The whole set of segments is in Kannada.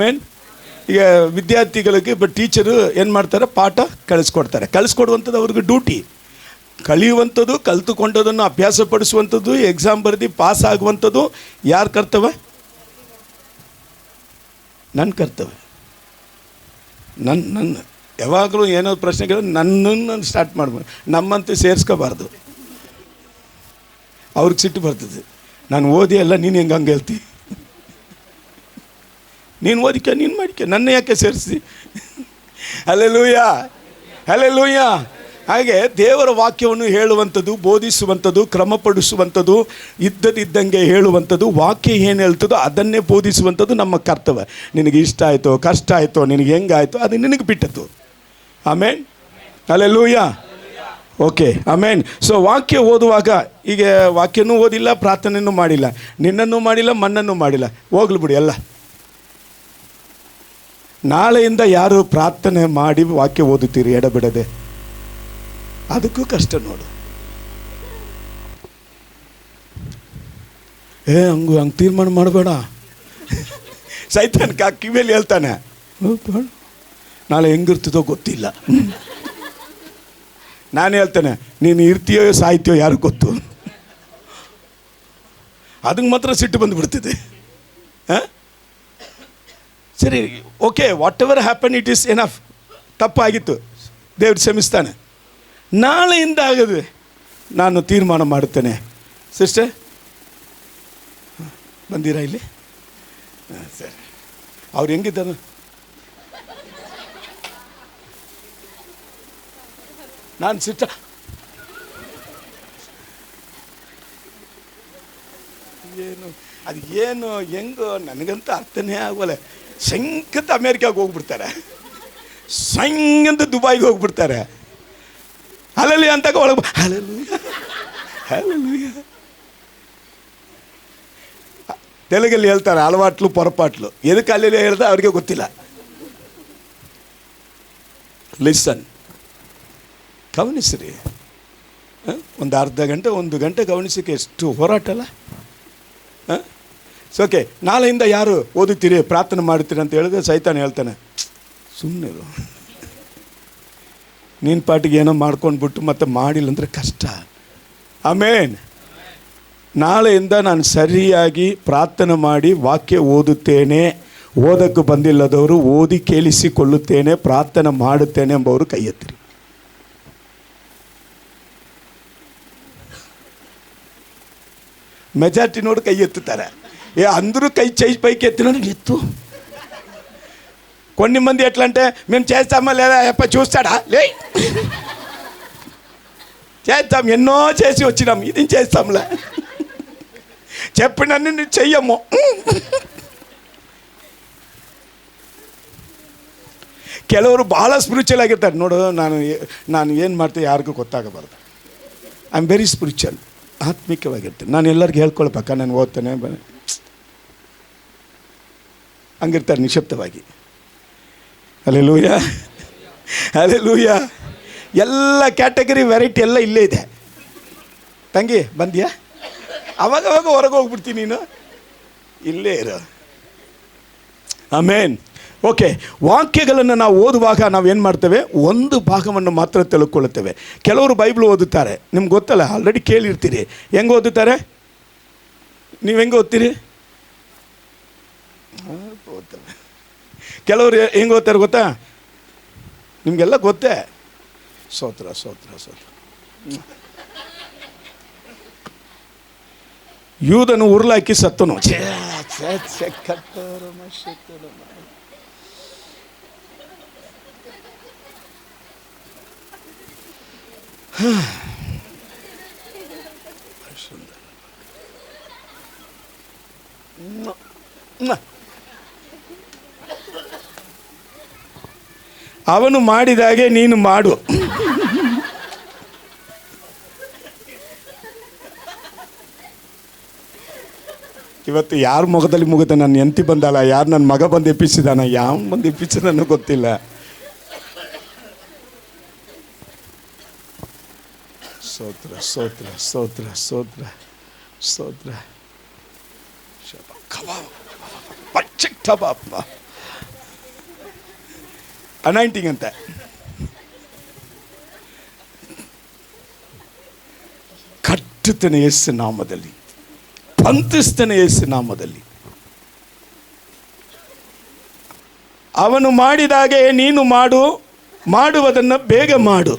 ಮೇನ್ ಈಗ ವಿದ್ಯಾರ್ಥಿಗಳಿಗೆ ಟೀಚರು ಏನು ಮಾಡ್ತಾರೆ, ಪಾಠ ಕಳಿಸ್ಕೊಡುವಂಥದ್ದು ಅವ್ರಿಗೆ ಡ್ಯೂಟಿ. ಕಲಿಯುವಂಥದ್ದು, ಕಲಿತುಕೊಂಡದನ್ನು ಅಭ್ಯಾಸ ಪಡಿಸುವಂಥದ್ದು, ಎಕ್ಸಾಮ್ ಬರೆದು ಪಾಸ್ ಆಗುವಂಥದ್ದು ಯಾರ ಕರ್ತವ್ಯ? ನನ್ನ ಕರ್ತವ್ಯ. ನನ್ನ ಯಾವಾಗಲೂ ಏನೋ ಪ್ರಶ್ನೆಗಳು ನನ್ನನ್ನು ಸ್ಟಾರ್ಟ್ ಮಾಡ್ಬೋದು. ನಮ್ಮಂತೆ ಸೇರಿಸ್ಕೋಬಾರ್ದು. ಅವ್ರಿಗೆ ಸಿಟ್ಟು ಬರ್ತದೆ. ನಾನು ಓದಿ ಅಲ್ಲ, ನೀನು ಹಂಗೆ ಹೇಳ್ತಿ, ನೀನು ಓದಿಕ, ನೀನು ಮಾಡಿಕ, ನನ್ನ ಯಾಕೆ ಸೇರಿಸಿ? Hallelujah, hallelujah. ಹಾಗೆ ದೇವರ ವಾಕ್ಯವನ್ನು ಹೇಳುವಂಥದ್ದು, ಬೋಧಿಸುವಂಥದ್ದು, ಕ್ರಮಪಡಿಸುವಂಥದ್ದು, ಇದ್ದದಿದ್ದಂಗೆ ಹೇಳುವಂಥದ್ದು, ವಾಕ್ಯ ಏನು ಹೇಳ್ತದೋ ಅದನ್ನೇ ಬೋಧಿಸುವಂಥದ್ದು ನಮ್ಮ ಕರ್ತವ್ಯ. ನಿನಗೆ ಇಷ್ಟ ಆಯಿತೋ ಕಷ್ಟ ಆಯಿತೋ ನಿನಗೆ ಹೆಂಗಾಯಿತೋ ಅದು ನಿನಗೆ ಬಿಟ್ಟದ್ದು. ಆಮೇನ್, ಹಲ್ಲೆಲೂಯಾ. ಓಕೆ, ಆಮೇನ್. ಸೊ ವಾಕ್ಯ ಓದುವಾಗ, ಈಗ ವಾಕ್ಯನೂ ಓದಿಲ್ಲ, ಪ್ರಾರ್ಥನೆಯೂ ಮಾಡಿಲ್ಲ, ನಿನ್ನನ್ನು ಮಾಡಿಲ್ಲ, ಮನ್ನನ್ನು ಮಾಡಿಲ್ಲ, ಹೋಗ್ಲಿ ಬಿಡಿ ಎಲ್ಲ. ನಾಳೆಯಿಂದ ಯಾರು ಪ್ರಾರ್ಥನೆ ಮಾಡಿ ವಾಕ್ಯ ಓದುತ್ತೀರಿ ಎಡಬಿಡದೆ, ಅದಕ್ಕೂ ಕಷ್ಟ ನೋಡು. ಹಂಗೆ ತೀರ್ಮಾನ ಮಾಡಬೇಡ. ಸೈತಾನ್ ಕಿವಿಯಲ್ಲಿ ಹೇಳ್ತಾನೆ, ನಾಳೆ ಹೆಂಗಿರ್ತದೋ ಗೊತ್ತಿಲ್ಲ. ನಾನು ಹೇಳ್ತೇನೆ, ನೀನು ಇರ್ತೀಯೋ ಸಾಯ್ತೀಯೋ ಯಾರು ಗೊತ್ತು. ಅದಕ್ಕೆ ಮಾತ್ರ ಸಿಟ್ಟು ಬಂದುಬಿಡ್ತಿದೆ. ಸರಿ, okay, whatever happen it is enough. ತಪ್ಪಾಗಿತ್ತು, ದೇವ್ರು ಕ್ಷಮಿಸ್ತಾನೆ. ನಾಳೆಯಿಂದ ಆಗದೆ ನಾನು ತೀರ್ಮಾನ ಮಾಡುತ್ತೇನೆ. ಸಿಸ್ಟರ್ ಬಂದಿರಾ ಇಲ್ಲಿ? ಸರಿ, ಅವ್ರು ಹೆಂಗಿದ್ದಾರೆ? ನಾನು ಸಿಸ್ಟರ್ ಏನು ಹೆಂಗೋ ನನಗಂತ ಅರ್ಥನೇ ಆಗೋಲ್ಲ. ಸಂಕತ ಅಮೇರಿಕಾಗೆ ಹೋಗ್ಬಿಡ್ತಾರೆ, ಸಂಗಂತ ದುಬೈಗೆ ಹೋಗ್ಬಿಡ್ತಾರೆ. ಅಲ್ಲಲ್ಲಿ ಅಂತ ಒಳಗೆ ತೆಲುಗಲ್ಲಿ ಹೇಳ್ತಾರೆ ಅಲವಾಟ್ಲು ಪೊರಪಾಟ್ಲು. ಎದಕ್ಕೆ ಅಲ್ಲಿ ಹೇಳ್ದೆ ಅವ್ರಿಗೆ ಗೊತ್ತಿಲ್ಲ. ಲಿಸನ್, ಗಮನಿಸ್ರಿ. ಒಂದು ಅರ್ಧ ಗಂಟೆ 1 ಗಂಟೆ ಗಮನಿಸೋಕ್ಕೆ ಎಷ್ಟು ಹೋರಾಟ ಅಲ್ಲ. ಓಕೆ, ನಾಳೆಯಿಂದ ಯಾರು ಓದುತ್ತೀರಿ ಪ್ರಾರ್ಥನೆ ಮಾಡ್ತೀರಿ ಅಂತ ಹೇಳಿದ್ರೆ ಸೈತಾನ ಹೇಳ್ತಾನೆ, ಸುಮ್ಮನೆ ನೀನು ಪಾಟಿಗೆ ಏನೋ ಮಾಡ್ಕೊಂಡ್ಬಿಟ್ಟು ಮತ್ತೆ ಮಾಡಿಲ್ಲ ಅಂದರೆ ಕಷ್ಟ. ಆಮೇನ್. ನಾಳೆಯಿಂದ ನಾನು ಸರಿಯಾಗಿ ಪ್ರಾರ್ಥನೆ ಮಾಡಿ ವಾಕ್ಯ ಓದುತ್ತೇನೆ, ಓದಕ್ಕೆ ಬಂದಿಲ್ಲದವರು ಓದಿ ಕೇಳಿಸಿಕೊಳ್ಳುತ್ತೇನೆ, ಪ್ರಾರ್ಥನೆ ಮಾಡುತ್ತೇನೆ ಎಂಬವರು ಕೈ ಎತ್ತಿರಿ. ಮೆಜಾರಿಟಿ ನೋಡಿ ಕೈ ಎತ್ತುತ್ತಾರೆ. అందరూ కై చేయి పైకి ఎత్తినాడు, ఎత్తు. కొన్ని మంది ఎట్లా అంటే, మేము చేస్తామా లేదా ఎప్ప చూస్తాడా, లే చేస్తాం, ఎన్నో చేసి వచ్చినాం, ఇది చేస్తాంలే, చెప్పినన్ని చెయ్యము. ಕೆಲವರು ಭಾಳ ಸ್ಪಿರಿಚುವಲ್ ಆಗಿರ್ತಾರೆ. ನೋಡು, ನಾನು ಏನು ಮಾಡ್ತೀನಿ ಯಾರಿಗೂ ಗೊತ್ತಾಗಬಾರ್ದು. ಐ ಆಮ್ ವೆರಿ ಸ್ಪಿರಿಚುವಲ್, ಆತ್ಮಿಕವಾಗಿರ್ತೀನಿ. ನಾನು ಎಲ್ಲರಿಗೂ ಹೇಳ್ಕೊಳ್ಬೇಕಾ, ನಾನು ಓದ್ತೇನೆ ಹಂಗಿರ್ತಾರೆ ನಿಶಬ್ದವಾಗಿ. Hallelujah, hallelujah. ಎಲ್ಲ ಕ್ಯಾಟಗರಿ ವೆರೈಟಿ ಎಲ್ಲ ಇಲ್ಲೇ ಇದೆ. ತಂಗಿ ಬಂದ್ಯಾ? ಅವಾಗವಾಗ ಹೊರಗೆ ಹೋಗ್ಬಿಡ್ತೀನಿ, ನೀನು ಇಲ್ಲೇ ಇರು. ಆಮೇನ್. ಓಕೆ, ವಾಕ್ಯಗಳನ್ನು ನಾವು ಓದುವಾಗ ನಾವೇನು ಮಾಡ್ತೇವೆ, ಒಂದು ಭಾಗವನ್ನು ಮಾತ್ರ ತಿಳ್ಕೊಳ್ಳುತ್ತೇವೆ. ಕೆಲವರು ಬೈಬಲ್ ಓದುತ್ತಾರೆ, ನಿಮ್ಗೆ ಗೊತ್ತಲ್ಲ, ಆಲ್ರೆಡಿ ಕೇಳಿರ್ತೀರಿ. ಹೆಂಗೆ ಓದುತ್ತಾರೆ? ನೀವು ಹೆಂಗೆ ಓದ್ತೀರಿ? ಕೆಲವರು ಹೆಂಗೆ ಓದ್ತಾರೆ ಗೊತ್ತಾ? ನಿಮಗೆಲ್ಲ ಗೊತ್ತೇ. ಸ್ತೋತ್ರ ಸ್ತೋತ್ರ ಸ್ತೋತ್ರ. ಯೂದನು ಉರುಳಾಕಿ ಸತ್ತನು. ಅವನು ಮಾಡಿದಾಗೆ ನೀನು ಮಾಡು. ಇವತ್ತು ಯಾರ ಮುಖದಲ್ಲಿ ಮುಗಿದ ನನ್ನ ಹೆಂಡತಿ ಬಂದಲ್ಲ, ಯಾರು ನನ್ನ ಮಗ ಬಂದು ಎಪ್ಪಿಸಿದಾನ, ಯಾವ ಬಂದು ಎಪ್ಪಿಸಿದಾನೋ ಗೊತ್ತಿಲ್ಲ. ಸ್ತೋತ್ರ ಸ್ತೋತ್ರ ಸ್ತೋತ್ರ ಸ್ತೋತ್ರ ಸ್ತೋತ್ರ. ಅನಾಯಿಂಟಿಂಗ್ ಅಂತ. ಕಟ್ಟುತ್ತಾನೆ ಯೇಸು ನಾಮದಲ್ಲಿ, ಬಂಧಿಸ್ತಾನೆ ಯೇಸು ನಾಮದಲ್ಲಿ. ಅವನು ಮಾಡಿದಾಗೆ ನೀನು ಮಾಡು, ಮಾಡುವುದನ್ನು ಬೇಗ ಮಾಡು.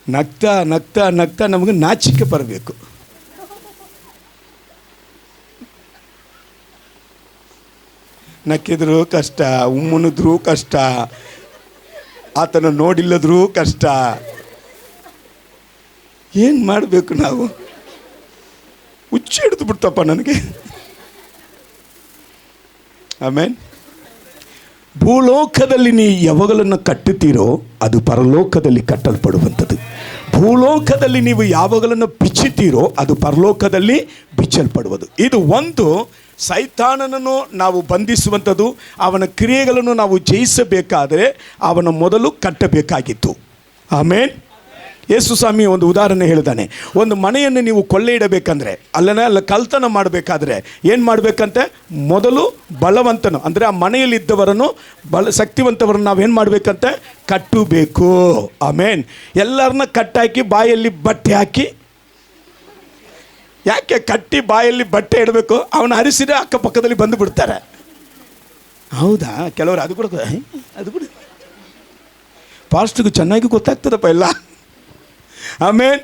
ನಗ್ತಾ ನಗ್ತಾ ನಗ್ತಾ ನಮಗೆ ನಾಚಿಕೆ ಬರಬೇಕು. ನಕ್ಕಿದ್ರೂ ಕಷ್ಟ, ಉಮ್ಮನಿದ್ರೂ ಕಷ್ಟ, ಆತನ ನೋಡಿಲ್ಲದ್ರೂ ಕಷ್ಟ. ಏನು ಮಾಡಬೇಕು ನಾವು? ಹುಚ್ಚು ಹಿಡಿದು ಬಿಡ್ತಪ್ಪ ನನಗೆ. ಆಮೇನ್. ಭೂಲೋಕದಲ್ಲಿ ನೀವು ಯಾವಾಗಲನ್ನು ಕಟ್ಟುತ್ತೀರೋ ಅದು ಪರಲೋಕದಲ್ಲಿ ಕಟ್ಟಲ್ಪಡುವಂಥದ್ದು. ಭೂಲೋಕದಲ್ಲಿ ನೀವು ಯಾವಾಗಲನ್ನು ಬಿಚ್ಚುತ್ತೀರೋ ಅದು ಪರಲೋಕದಲ್ಲಿ ಬಿಚ್ಚಲ್ಪಡುವುದು. ಇದು ಒಂದು ಸೈತಾನನನ್ನು ನಾವು ಬಂಧಿಸುವಂಥದ್ದು. ಅವನ ಕ್ರಿಯೆಗಳನ್ನು ನಾವು ಜಯಿಸಬೇಕಾದರೆ ಅವನ ಮೊದಲು ಕಟ್ಟಬೇಕಾಗಿತ್ತು. ಆಮೇನ್. ಯೇಸು ಸ್ವಾಮಿ ಒಂದು ಉದಾಹರಣೆ ಹೇಳಿದಾನೆ. ಒಂದು ಮನೆಯನ್ನು ನೀವು ಕೊಳ್ಳೆ ಇಡಬೇಕಂದ್ರೆ, ಅಲ್ಲ ಕಳ್ತನ ಮಾಡಬೇಕಾದ್ರೆ ಏನು ಮಾಡಬೇಕಂತೆ? ಮೊದಲು ಬಲವಂತನು ಅಂದರೆ ಆ ಮನೆಯಲ್ಲಿದ್ದವರನ್ನು ಶಕ್ತಿವಂತವರನ್ನು ನಾವೇನು ಮಾಡಬೇಕಂತೆ? ಕಟ್ಟಬೇಕು. ಆಮೇನ್. ಎಲ್ಲರನ್ನ ಕಟ್ಟಾಕಿ ಬಾಯಲ್ಲಿ ಬಟ್ಟೆ ಹಾಕಿ, ಯಾಕೆ ಕಟ್ಟಿ ಬಾಯಲ್ಲಿ ಬಟ್ಟೆ ಇಡಬೇಕು? ಅವನು ಹರಿಸಿದ್ರೆ ಅಕ್ಕಪಕ್ಕದಲ್ಲಿ ಬಂದು ಬಿಡ್ತಾರೆ. ಹೌದಾ? ಕೆಲವರು ಅದು ಕೂಡ ಪಾಸ್ಟ್ಗೂ ಚೆನ್ನಾಗಿ ಗೊತ್ತಾಗ್ತದಪ್ಪ ಎಲ್ಲ. ಆಮೇನ್.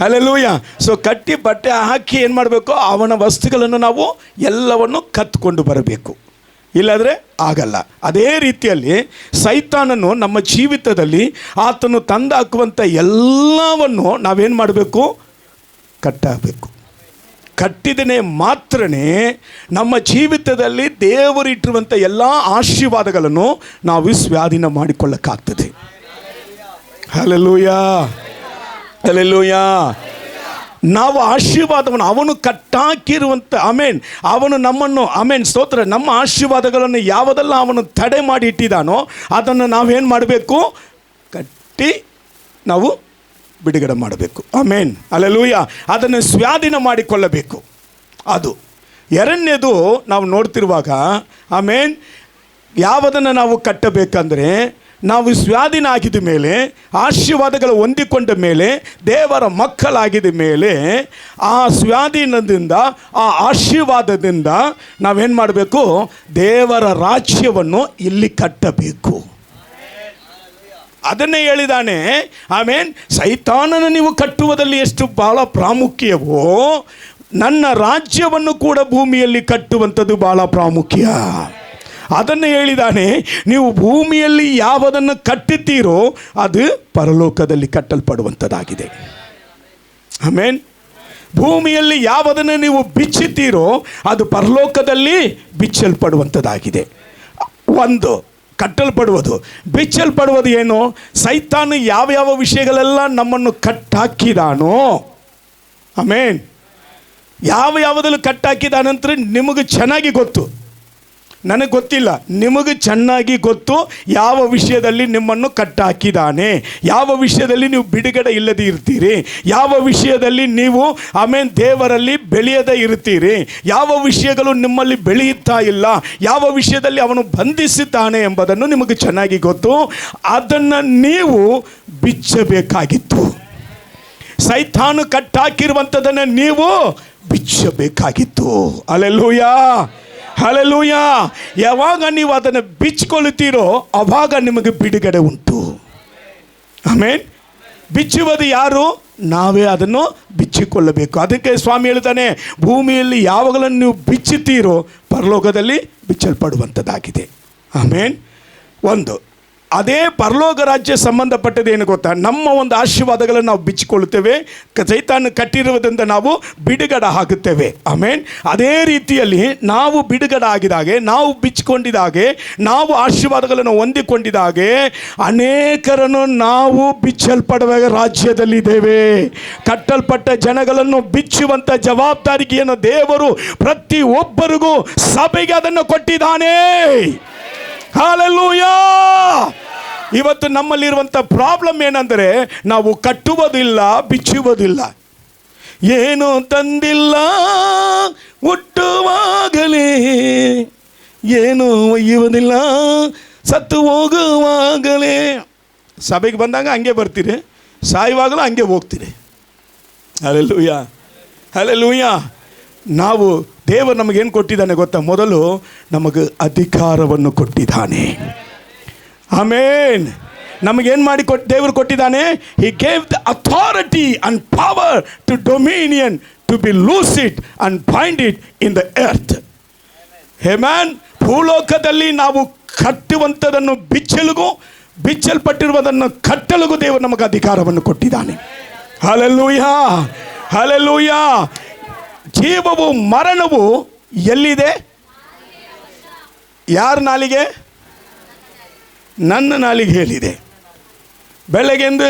ಹಲ್ಲೆಲೂಯಾ. ಸೊ ಕಟ್ಟಿ ಬಟ್ಟೆ ಹಾಕಿ ಏನು ಮಾಡಬೇಕು? ಅವನ ವಸ್ತುಗಳನ್ನು ನಾವು ಎಲ್ಲವನ್ನು ಕತ್ಕೊಂಡು ಬರಬೇಕು, ಇಲ್ಲಾದರೆ ಆಗಲ್ಲ. ಅದೇ ರೀತಿಯಲ್ಲಿ ಸೈತಾನನು ನಮ್ಮ ಜೀವಿತದಲ್ಲಿ ಆತನು ತಂದು ಹಾಕುವಂಥ ಎಲ್ಲವನ್ನು ನಾವೇನು ಮಾಡಬೇಕು? ಕಟ್ಟಬೇಕು. ಕಟ್ಟಿದನೇ ಮಾತ್ರನೇ ನಮ್ಮ ಜೀವಿತದಲ್ಲಿ ದೇವರಿಟ್ಟಿರುವಂಥ ಎಲ್ಲ ಆಶೀರ್ವಾದಗಳನ್ನು ನಾವು ಸ್ವಾಧೀನ ಮಾಡಿಕೊಳ್ಳಕ್ಕಾಗ್ತದೆ. Hallelujah, hallelujah. ನಾವು ಆಶೀರ್ವಾದವನ್ನು ಅವನು ಕಟ್ಟಾಕಿರುವಂಥ, ಆಮೇನ್, ಅವನು ನಮ್ಮನ್ನು, ಆಮೇನ್, ಸ್ತೋತ್ರ, ನಮ್ಮ ಆಶೀರ್ವಾದಗಳನ್ನು ಯಾವುದೆಲ್ಲ ಅವನು ತಡೆ ಮಾಡಿ ಇಟ್ಟಿದ್ದಾನೋ ಅದನ್ನು ನಾವೇನು ಮಾಡಬೇಕು? ಕಟ್ಟಿ ನಾವು ಬಿಡುಗಡೆ ಮಾಡಬೇಕು. ಆಮೇನ್, ಹಲ್ಲೆಲೂಯಾ. ಅದನ್ನು ಸ್ವಾಧೀನ ಮಾಡಿಕೊಳ್ಳಬೇಕು. ಅದು ಎರಡನೇದು ನಾವು ನೋಡ್ತಿರುವಾಗ, ಆಮೇನ್, ಯಾವುದನ್ನು ನಾವು ಕಟ್ಟಬೇಕಂದ್ರೆ ನಾವು ಸ್ವಾಧೀನ ಆಗಿದ ಮೇಲೆ, ಆಶೀರ್ವಾದಗಳು ಹೊಂದಿಕೊಂಡ ಮೇಲೆ, ದೇವರ ಮಕ್ಕಳಾಗಿದ ಮೇಲೆ, ಆ ಸ್ವಾಧೀನದಿಂದ, ಆ ಆಶೀರ್ವಾದದಿಂದ ನಾವೇನು ಮಾಡಬೇಕು? ದೇವರ ರಾಜ್ಯವನ್ನು ಇಲ್ಲಿ ಕಟ್ಟಬೇಕು. ಅದನ್ನೇ ಹೇಳಿದಾನೆ. ಆಮೇನ್. ಸೈತಾನನ ನೀವು ಕಟ್ಟುವುದಲ್ಲಿ ಎಷ್ಟು ಬಹಳ ಪ್ರಾಮುಖ್ಯವೋ, ನನ್ನ ರಾಜ್ಯವನ್ನು ಕೂಡ ಭೂಮಿಯಲ್ಲಿ ಕಟ್ಟುವಂಥದ್ದು ಬಹಳ ಪ್ರಾಮುಖ್ಯ. ಅದನ್ನು ಹೇಳಿದಾನೆ. ನೀವು ಭೂಮಿಯಲ್ಲಿ ಯಾವುದನ್ನು ಕಟ್ಟುತ್ತೀರೋ ಅದು ಪರಲೋಕದಲ್ಲಿ ಕಟ್ಟಲ್ಪಡುವಂಥದ್ದಾಗಿದೆ. ಆಮೇನ್. ಭೂಮಿಯಲ್ಲಿ ಯಾವುದನ್ನು ನೀವು ಬಿಚ್ಚುತ್ತೀರೋ ಅದು ಪರಲೋಕದಲ್ಲಿ ಬಿಚ್ಚಲ್ಪಡುವಂಥದ್ದಾಗಿದೆ. ಒಂದು ಕಟ್ಟಲ್ಪಡುವುದು. ಬಿಚ್ಚಲ್ಪಡುವುದು ಏನು? ಸೈತಾನ ಯಾವ ವಿಷಯಗಳೆಲ್ಲ ನಮ್ಮನ್ನು ಕಟ್ಟಾಕಿದಾನೋ, ಆಮೇನ್, ಯಾವುದನ್ನು ಕಟ್ಟಾಕಿದಾನಂದ್ರೆ ನಿಮಗೆ ಚೆನ್ನಾಗಿ ಗೊತ್ತು, ನನಗೆ ಗೊತ್ತಿಲ್ಲ, ನಿಮಗೆ ಚೆನ್ನಾಗಿ ಗೊತ್ತು ಯಾವ ವಿಷಯದಲ್ಲಿ ನಿಮ್ಮನ್ನು ಕಟ್ಟಾಕಿದ್ದಾನೆ, ಯಾವ ವಿಷಯದಲ್ಲಿ ನೀವು ಬಿಡುಗಡೆ ಇಲ್ಲದೆ ಇರ್ತೀರಿ, ಯಾವ ವಿಷಯದಲ್ಲಿ ನೀವು, ಆಮೇನ್, ದೇವರಲ್ಲಿ ಬೆಳೆಯದೇ ಇರ್ತೀರಿ, ಯಾವ ವಿಷಯಗಳು ನಿಮ್ಮಲ್ಲಿ ಬೆಳೆಯುತ್ತಾ ಇಲ್ಲ, ಯಾವ ವಿಷಯದಲ್ಲಿ ಅವನು ಬಂಧಿಸುತ್ತಾನೆ ಎಂಬುದನ್ನು ನಿಮಗೆ ಚೆನ್ನಾಗಿ ಗೊತ್ತು. ಅದನ್ನು ನೀವು ಬಿಚ್ಚಬೇಕಾಗಿತ್ತು. ಸೈತಾನು ಕಟ್ಟಾಕಿರುವಂಥದ್ದನ್ನು ನೀವು ಬಿಚ್ಚಬೇಕಾಗಿತ್ತು. Hallelujah, hallelujah. ಯಾವಾಗ ನೀವು ಅದನ್ನು ಬಿಚ್ಚಿಕೊಳ್ಳುತ್ತೀರೋ ಆವಾಗ ನಿಮಗೆ ಬಿಡುಗಡೆ ಉಂಟು. ಆಮೇನ್. ಬಿಚ್ಚುವುದು ಯಾರು? ನಾವೇ ಅದನ್ನು ಬಿಚ್ಚಿಕೊಳ್ಳಬೇಕು. ಅದಕ್ಕೆ ಸ್ವಾಮಿ ಹೇಳ್ತಾನೆ, ಭೂಮಿಯಲ್ಲಿ ಯಾವಾಗಲೂ ನೀವು ಬಿಚ್ಚುತ್ತೀರೋ ಪರಲೋಕದಲ್ಲಿ ಬಿಚ್ಚಲ್ಪಡುವಂಥದ್ದಾಗಿದೆ. ಆಮೇನ್. ಒಂದು ಅದೇ ಪರಲೋಕ ರಾಜ್ಯ ಸಂಬಂಧಪಟ್ಟದೇನು ಗೊತ್ತಾ? ನಮ್ಮ ಒಂದು ಆಶೀರ್ವಾದಗಳನ್ನು ನಾವು ಬಿಚ್ಚಿಕೊಳ್ಳುತ್ತೇವೆ, ಸೈತಾನ ಕಟ್ಟಿರುವುದರಿಂದ ನಾವು ಬಿಡುಗಡೆ ಆಗುತ್ತೇವೆ. ಆಮೇನ್. ಅದೇ ರೀತಿಯಲ್ಲಿ ನಾವು ಬಿಡುಗಡೆ ಆಗಿದಾಗೆ, ನಾವು ಬಿಚ್ಚಿಕೊಂಡಿದ್ದಾಗೆ, ನಾವು ಆಶೀರ್ವಾದಗಳನ್ನು ಹೊಂದಿಕೊಂಡಿದ್ದಾಗೆ ಅನೇಕರನ್ನು ನಾವು ಬಿಚ್ಚಲ್ಪಡುವ ರಾಜ್ಯದಲ್ಲಿದ್ದೇವೆ. ಕಟ್ಟಲ್ಪಟ್ಟ ಜನಗಳನ್ನು ಬಿಚ್ಚುವಂಥ ಜವಾಬ್ದಾರಿಯನ್ನು ದೇವರು ಪ್ರತಿಯೊಬ್ಬರಿಗೂ ಸಭೆಗೆ ಅದನ್ನು ಕೊಟ್ಟಿದ್ದಾನೆ. ಹಲ್ಲೆಲೂಯಾ. ಇವತ್ತು ನಮ್ಮಲ್ಲಿರುವಂಥ ಪ್ರಾಬ್ಲಮ್ ಏನಂದರೆ ನಾವು ಕಟ್ಟುವುದಿಲ್ಲ, ಬಿಚ್ಚುವುದಿಲ್ಲ. ಏನು ತಂದಿಲ್ಲ ಹುಟ್ಟುವಾಗಲೇ, ಏನು ಒಯ್ಯುವುದಿಲ್ಲ ಸತ್ತು ಹೋಗುವಾಗಲೇ. ಸಭೆಗೆ ಬಂದಾಗ ಹಂಗೆ ಬರ್ತೀರಿ, ಸಾಯುವಾಗಲೂ ಹಂಗೆ ಹೋಗ್ತೀರಿ. Hallelujah, hallelujah. ನಾವು ದೇವರು ನಮಗೇನು ಕೊಟ್ಟಿದ್ದಾನೆ ಗೊತ್ತಾ? ಮೊದಲು ನಮಗೆ ಅಧಿಕಾರವನ್ನು ಕೊಟ್ಟಿದ್ದಾನೆ. ಆಮೇನ್. ನಮಗೇನು ಮಾಡಿ ದೇವರು ಕೊಟ್ಟಿದ್ದಾನೆ? He gave the authority and power to dominion to be loose it and bind it in the earth. Amen. ಭೂಲೋಕದಲ್ಲಿ ನಾವು ಕಟ್ಟುವಂಥದ್ದನ್ನು ಬಿಚ್ಚಲಿಗೂ, ಬಿಚ್ಚಲ್ಪಟ್ಟಿರುವುದನ್ನು ಕಟ್ಟಲಿಗೂ ದೇವರು ನಮಗೆ ಅಧಿಕಾರವನ್ನು ಕೊಟ್ಟಿದ್ದಾನೆ. Hallelujah, hallelujah. ಜೀವವು ಮರಣವು ಎಲ್ಲಿದೆ? ಯಾರ ನಾಲಿಗೆ? ನನ್ನ ನಾಲಿಗೆ ಹೇಳಿದೆ. ಬೆಳಗ್ಗೆಂದ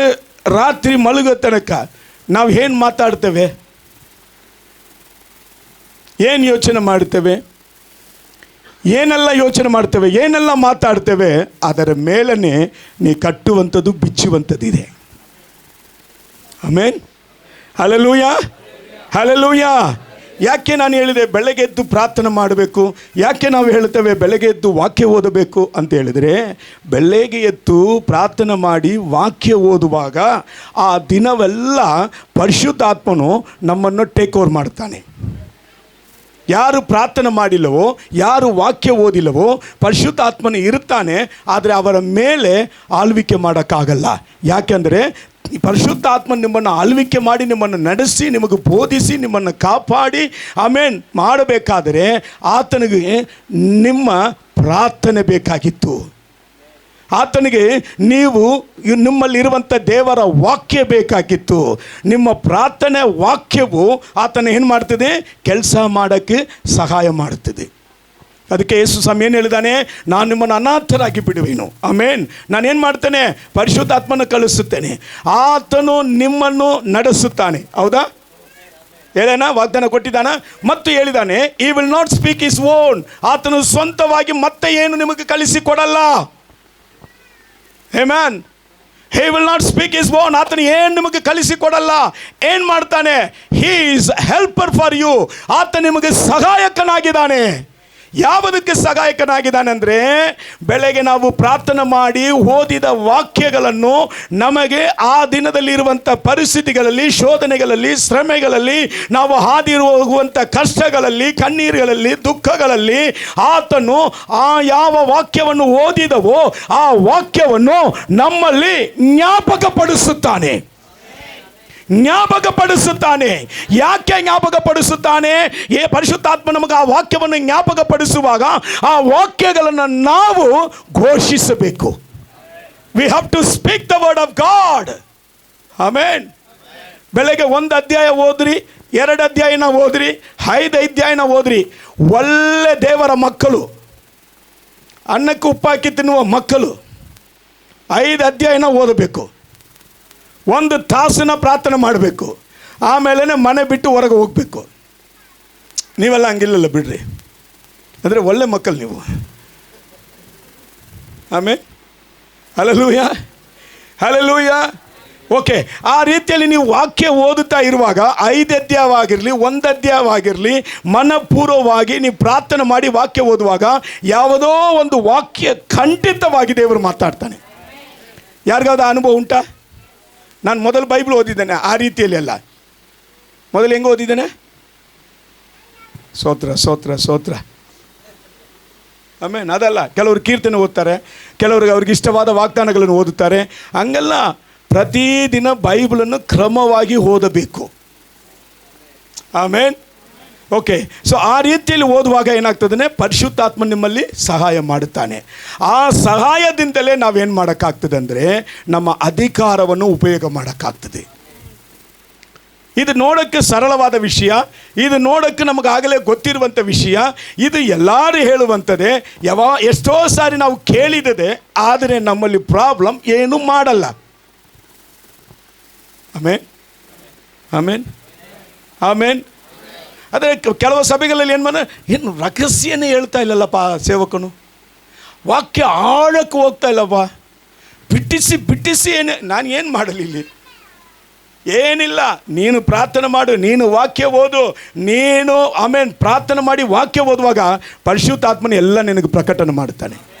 ರಾತ್ರಿ ಮಲಗೋ ತನಕ ನಾವು ಏನು ಮಾತಾಡ್ತೇವೆ, ಏನು ಯೋಚನೆ ಮಾಡ್ತೇವೆ, ಏನೆಲ್ಲ ಯೋಚನೆ ಮಾಡ್ತೇವೆ, ಏನೆಲ್ಲ ಮಾತಾಡ್ತೇವೆ, ಅದರ ಮೇಲೇ ನೀ ಕಟ್ಟುವಂಥದ್ದು, ಬಿಚ್ಚುವಂಥದ್ದಿದೆ. ಆಮೇನ್. Hallelujah, hallelujah. ಯಾಕೆ ನಾನು ಹೇಳಿದೆ ಬೆಳಗ್ಗೆ ಎದ್ದು ಪ್ರಾರ್ಥನೆ ಮಾಡಬೇಕು? ಯಾಕೆ ನಾವು ಹೇಳ್ತೇವೆ ಬೆಳಗ್ಗೆ ಎದ್ದು ವಾಕ್ಯ ಓದಬೇಕು ಅಂತ ಹೇಳಿದರೆ, ಬೆಳಗ್ಗೆ ಎದ್ದು ಪ್ರಾರ್ಥನೆ ಮಾಡಿ ವಾಕ್ಯ ಓದುವಾಗ ಆ ದಿನವೆಲ್ಲ ಪರಿಶುದ್ಧಾತ್ಮನು ನಮ್ಮನ್ನು ಟೇಕ್ ಓವರ್ ಮಾಡ್ತಾನೆ. ಯಾರು ಪ್ರಾರ್ಥನೆ ಮಾಡಿಲ್ಲವೋ, ಯಾರು ವಾಕ್ಯ ಓದಿಲ್ಲವೋ, ಪರಿಶುದ್ಧಾತ್ಮನು ಇರುತ್ತಾನೆ, ಆದರೆ ಅವರ ಮೇಲೆ ಆಳ್ವಿಕೆ ಮಾಡೋಕ್ಕಾಗಲ್ಲ. ಯಾಕೆಂದರೆ ಪರಿಶುದ್ಧಾತ್ಮ ನಿಮ್ಮನ್ನು ಆಳ್ವಿಕೆ ಮಾಡಿ, ನಿಮ್ಮನ್ನು ನಡೆಸಿ, ನಿಮಗೆ ಬೋಧಿಸಿ, ನಿಮ್ಮನ್ನು ಕಾಪಾಡಿ ಆಮೇನ್ ಮಾಡಬೇಕಾದರೆ ಆತನಿಗೆ ನಿಮ್ಮ ಪ್ರಾರ್ಥನೆ ಬೇಕಾಗಿತ್ತು. ಆತನಿಗೆ ನಿಮ್ಮಲ್ಲಿರುವಂಥ ದೇವರ ವಾಕ್ಯ ಬೇಕಾಗಿತ್ತು. ನಿಮ್ಮ ಪ್ರಾರ್ಥನೆ ವಾಕ್ಯವು ಆತನ ಏನು ಮಾಡ್ತದೆ? ಕೆಲಸ ಮಾಡೋಕ್ಕೆ ಸಹಾಯ ಮಾಡುತ್ತದೆ. ಅದಕ್ಕೆ ಯೇಸು ಸ್ವಾಮಿ ಏನು ಹೇಳಿದಾನೆ? ನಾನು ನಿಮ್ಮನ್ನು ಅನಾಥರಾಗಿ ಬಿಡುವೇನು. ಆಮೇನ್. ನಾನೇನು ಮಾಡ್ತೇನೆ? ಪರಿಶುದ್ಧಾತ್ಮನ ಕಳಿಸುತ್ತೇನೆ, ಆತನು ನಿಮ್ಮನ್ನು ನಡೆಸುತ್ತಾನೆ. ಹೌದಾ? ಹೇಳೇನ? ವಾಗ್ದಾನ ಕೊಟ್ಟಿದ್ದಾನ ಮತ್ತು ಹೇಳಿದ್ದಾನೆ, ಈ will not speak his own. ಆತನು ಸ್ವಂತವಾಗಿ ಮತ್ತೆ ಏನು ನಿಮಗೆ ಕಲಿಸಿಕೊಡಲ್ಲ. Amen. He will not speak his own. ಆತನು ಏನು ನಿಮಗೆ ಕಲಿಸಿಕೊಡಲ್ಲ. ಏನು ಮಾಡ್ತಾನೆ? He is helper for you. ಆತ ನಿಮಗೆ ಸಹಾಯಕನಾಗಿದ್ದಾನೆ. ಯಾವುದಕ್ಕೆ ಸಹಾಯಕನಾಗಿದ್ದಾನೆ ಅಂದರೆ, ಬೆಳಗ್ಗೆ ನಾವು ಪ್ರಾರ್ಥನೆ ಮಾಡಿ ಓದಿದ ವಾಕ್ಯಗಳನ್ನು ನಮಗೆ ಆ ದಿನದಲ್ಲಿರುವಂಥ ಪರಿಸ್ಥಿತಿಗಳಲ್ಲಿ, ಶೋಧನೆಗಳಲ್ಲಿ, ಶ್ರಮೆಗಳಲ್ಲಿ, ನಾವು ಹಾದಿರುವಂಥ ಕಷ್ಟಗಳಲ್ಲಿ, ಕಣ್ಣೀರುಗಳಲ್ಲಿ, ದುಃಖಗಳಲ್ಲಿ ಆತನು ಆ ಯಾವ ವಾಕ್ಯವನ್ನು ಓದಿದವೋ ಆ ವಾಕ್ಯವನ್ನು ನಮ್ಮಲ್ಲಿ ಜ್ಞಾಪಕಪಡಿಸುತ್ತಾನೆ. ಜ್ಞಾಪಕಪಡಿಸುತ್ತಾನೆ. ಯಾಕೆ ಜ್ಞಾಪಕಪಡಿಸುತ್ತಾನೆ? ಪರಿಶುದ್ಧಾತ್ಮ ನಮಗೆ ಆ ವಾಕ್ಯವನ್ನು ಜ್ಞಾಪಕಪಡಿಸುವಾಗ ಆ ವಾಕ್ಯಗಳನ್ನು ನಾವು ಘೋಷಿಸಬೇಕು. We have to speak the word of God. Amen. ಬೆಳಗ್ಗೆ 1 ಅಧ್ಯಾಯ ಓದ್ರಿ, 2 ಅಧ್ಯಾಯನ ಓದ್ರಿ, 5 ಅಧ್ಯಾಯನ ಓದ್ರಿ. ಒಳ್ಳೆ ದೇವರ ಮಕ್ಕಳು, ಅನ್ನಕ್ಕೆ ಉಪ್ಪಾಕಿ ತಿನ್ನುವ ಮಕ್ಕಳು 5 ಅಧ್ಯಾಯನ ಓದಬೇಕು. 1 ತಾಸನ್ನ ಪ್ರಾರ್ಥನೆ ಮಾಡಬೇಕು. ಆಮೇಲೆ ಮನೆ ಬಿಟ್ಟು ಹೊರಗೆ ಹೋಗಬೇಕು. ನೀವೆಲ್ಲ ಹಂಗಿಲ್ಲಲ್ಲ ಬಿಡ್ರಿ, ಅಂದರೆ ಒಳ್ಳೆ ಮಕ್ಕಳು ನೀವು. ಆಮೇಲೆ ಹಲ್ಲೆಲೂಯಾ, ಹಲ್ಲೆಲೂಯಾ. ಓಕೆ, ಆ ರೀತಿಯಲ್ಲಿ ನೀವು ವಾಕ್ಯ ಓದುತ್ತಾ ಇರುವಾಗ 5 ಅಧ್ಯಾಯವಾಗಿರಲಿ, 1 ಅಧ್ಯಾಯವಾಗಿರಲಿ, ಮನಪೂರ್ವವಾಗಿ ನೀವು ಪ್ರಾರ್ಥನೆ ಮಾಡಿ ವಾಕ್ಯ ಓದುವಾಗ ಯಾವುದೋ ಒಂದು ವಾಕ್ಯ ಖಂಡಿತವಾಗಿ ದೇವರು ಮಾತಾಡ್ತಾನೆ. ಯಾರಿಗಾದ ಅನುಭವ ಉಂಟಾ? ನಾನು ಮೊದಲು ಬೈಬಲ್ ಓದಿದ್ದೇನೆ ಆ ರೀತಿಯಲ್ಲಿ ಅಲ್ಲ. ಮೊದಲು ಹೆಂಗೆ ಓದಿದ್ದೇನೆ? ಸ್ತೋತ್ರ ಸ್ತೋತ್ರ ಸ್ತೋತ್ರ. ಆಮೇಲೆ ಅದಲ್ಲ, ಕೆಲವರು ಕೀರ್ತನೆ ಓದ್ತಾರೆ, ಕೆಲವ್ರಿಗೆ ಅವ್ರಿಗೆ ಇಷ್ಟವಾದ ವಾಗ್ದಾನಗಳನ್ನು ಓದುತ್ತಾರೆ. ಹಂಗೆಲ್ಲ ಪ್ರತಿದಿನ ಬೈಬಲನ್ನು ಕ್ರಮವಾಗಿ ಓದಬೇಕು. ಆಮೇನ್. ಓಕೆ, ಸೊ ಆ ರೀತಿಯಲ್ಲಿ ಓದುವಾಗ ಏನಾಗ್ತದೆ? ಪರಿಶುದ್ಧಾತ್ಮ ನಿಮ್ಮಲ್ಲಿ ಸಹಾಯ ಮಾಡುತ್ತಾನೆ. ಆ ಸಹಾಯದಿಂದಲೇ ನಾವೇನು ಮಾಡೋಕ್ಕಾಗ್ತದೆ ಅಂದರೆ ನಮ್ಮ ಅಧಿಕಾರವನ್ನು ಉಪಯೋಗ ಮಾಡೋಕ್ಕಾಗ್ತದೆ. ಇದು ನೋಡೋಕ್ಕೆ ಸರಳವಾದ ವಿಷಯ, ಇದು ನೋಡೋಕ್ಕೆ ನಮಗಾಗಲೇ ಗೊತ್ತಿರುವಂಥ ವಿಷಯ, ಇದು ಎಲ್ಲರೂ ಹೇಳುವಂಥದ್ದೇ, ಎಷ್ಟೋ ಸಾರಿ ನಾವು ಕೇಳಿದದೆ, ಆದರೆ ನಮ್ಮಲ್ಲಿ ಪ್ರಾಬ್ಲಮ್ ಏನೂ ಮಾಡಲ್ಲ. ಆಮೇನ್, ಆಮೇನ್, ಆಮೇನ್. ಆದರೆ ಕೆಲವು ಸಭೆಗಳಲ್ಲಿ ಏನು ರಹಸ್ಯನೇ ಹೇಳ್ತಾ ಇಲ್ಲಲ್ಲಪ್ಪ ಸೇವಕನು, ವಾಕ್ಯ ಆಳಕ್ಕೆ ಹೋಗ್ತಾ ಇಲ್ಲಪ್ಪ, ಬಿಟ್ಟಿಸಿ ಬಿಟ್ಟಿಸಿ ನಾನು ಏನು ಮಾಡಲಿ ಇಲ್ಲಿ? ಏನಿಲ್ಲ, ನೀನು ಪ್ರಾರ್ಥನೆ ಮಾಡು, ನೀನು ವಾಕ್ಯ ಓದು, ನೀನು ಆಮೇಲೆ ಪ್ರಾರ್ಥನೆ ಮಾಡಿ ವಾಕ್ಯ ಓದುವಾಗ ಪರಿಶುದ್ಧಾತ್ಮನ ಎಲ್ಲ ನಿನಗೆ ಪ್ರಕಟಣೆ ಮಾಡ್ತಾನೆ.